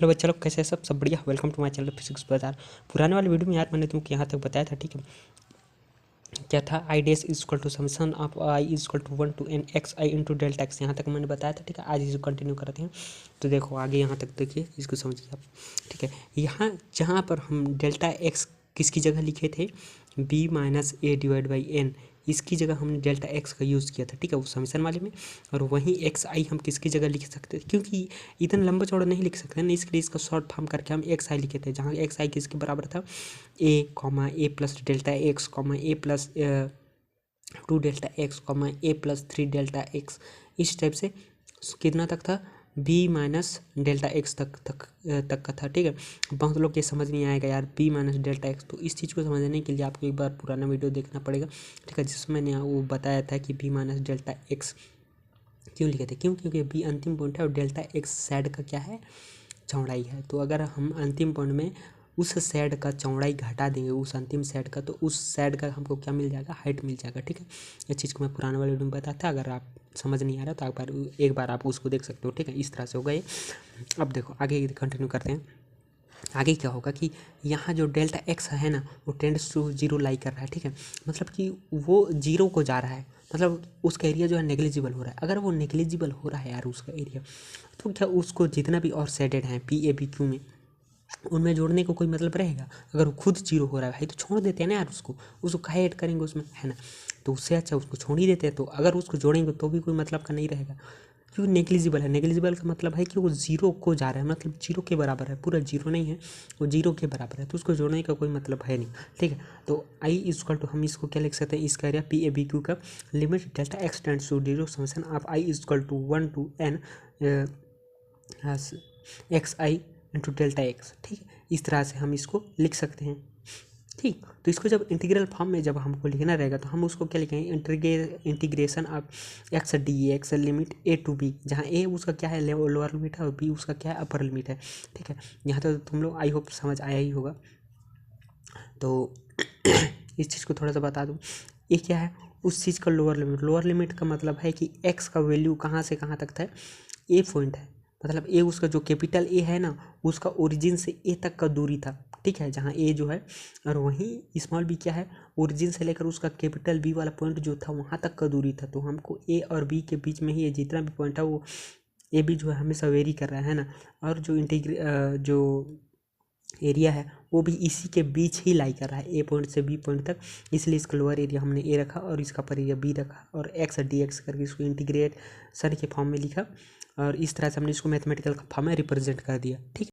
Hello बच्चा लोग, कैसे हैं सब बढ़िया। Welcome to my channel physics Bazaar. पुराने वाले वीडियो में यार मैंने तुमको यहाँ तक बताया था, ठीक है। क्या था, आई डेस is equal to summation of I is equal to 1 to n X I into delta X. यहाँ तक मैंने बताया था, ठीक है। आज इसको कंटिन्यू करते हैं। तो देखो आगे यहाँ तक देखिए, इसको समझिए आप, ठीक है। यहाँ जहाँ पर हम डेल्टा एक्स किसकी जगह लिखे थे, B minus A divide by N, इसकी जगह हमने डेल्टा एक्स का यूज़ किया था, ठीक है, वो समीशन वाले में। और वहीं एक्स आई हम किसकी जगह लिख सकते थे, क्योंकि इतना लंबा चौड़ा नहीं लिख सकते ना, इसके लिए इसका शॉर्ट फॉर्म करके हम एक्स आई लिखे थे, जहाँ एक्स आई किसके बराबर था, ए प्लस डेल्टा एक्स ए प्लस 2 डेल्टा एक्स ए प्लस 3 डेल्टा एक्स। इस टाइप से कितना तक था, बी माइनस डेल्टा एक्स तक का था, ठीक है। बहुत लोग ये समझ नहीं आएगा यार, बी माइनस डेल्टा एक्स, तो इस चीज़ को समझने के लिए आपको एक बार पुराना वीडियो देखना पड़ेगा, ठीक है, जिसमें मैंने वो बताया था कि बी माइनस डेल्टा एक्स क्यों लिखे थे। क्योंकि बी अंतिम पॉइंट है और डेल्टा एक्स साइड का क्या है, चौड़ाई है। तो अगर हम अंतिम पॉइंट में उस साइड का चौड़ाई घटा देंगे, उस अंतिम साइड का, तो उस साइड का हमको क्या मिल जाएगा, हाइट मिल जाएगा, ठीक है। इस चीज़ को मैं पुराने वाले वीडियो में बताया था, अगर आप समझ नहीं आ रहा तो एक बार आप उसको देख सकते हो, ठीक है। इस तरह से होगा ये। अब देखो आगे कंटिन्यू करते हैं। आगे क्या होगा कि यहाँ जो डेल्टा एक्स है ना, वो टेंड्स टू जीरो लाई कर रहा है, ठीक है। मतलब कि वो जीरो को जा रहा है, मतलब उसका एरिया जो है नेग्लिजिबल हो रहा है। अगर वो नेग्लिजिबल हो रहा है यार उसका एरिया, तो क्या उसको जितना भी और सेडेड हैं पी ए बी क्यू में, उनमें जोड़ने को कोई मतलब रहेगा। अगर वो खुद जीरो हो रहा है भाई, तो छोड़ देते हैं ना यार, उसको काहे ऐड करेंगे उसमें, है ना। तो उससे अच्छा उसको छोड़ ही देते हैं। तो अगर उसको जोड़ेंगे तो भी कोई मतलब का नहीं रहेगा, क्योंकि नेग्लिजिबल है। नेग्लिजिबल का मतलब है कि वो जीरो को जा रहा है, मतलब जीरो के बराबर है, पूरा जीरो नहीं है, वो जीरो के बराबर है, तो उसको जोड़ने का कोई मतलब है नहीं, ठीक है। तो आई इजक्वल टू, हम इसको क्या लिख सकते हैं, इसका area P A B Q का limit delta X tends to zero summation of I is equal to 1 to n X I into delta X, ठीक है। इस तरह से हम इसको लिख सकते हैं, ठीक। तो इसको जब इंटीग्रल फॉर्म में जब हमको लिखना रहेगा, तो हम उसको क्या लिखेंगे, integration of X D X limit A to B, जहाँ ए उसका क्या है, लोअर लिमिट है, और बी उसका क्या है, अपर लिमिट है, ठीक है। यहाँ तो तुम लोग आई होप समझ आया ही होगा। तो इस चीज़ को थोड़ा सा बता दूँ, ये क्या है, उस चीज़ का लोअर लिमिट का मतलब है कि एक्स का वैल्यू कहाँ से कहाँ तक था, ए पॉइंट है, मतलब ए उसका जो कैपिटल ए है ना, उसका ओरिजिन से ए तक का दूरी था, ठीक है, जहाँ ए जो है। और वहीं स्मॉल बी क्या है, ओरिजिन से लेकर उसका कैपिटल बी वाला पॉइंट जो था वहाँ तक का दूरी था। तो हमको ए और बी के बीच में ही जितना भी पॉइंट है, वो ए बी जो है हमेशा वेरी कर रहा है ना, और जो एरिया है वो भी इसी के बीच ही लाई कर रहा है, ए पॉइंट से बी पॉइंट तक। इसलिए इसका लोअर एरिया हमने ए रखा और इसका अपर एरिया बी रखा, और एक्स डी एक्स करके इसको इंटीग्रेशन के फॉर्म में लिखा, और इस तरह से हमने इसको मैथमेटिकल फॉर्म में रिप्रेजेंट कर दिया, ठीक है।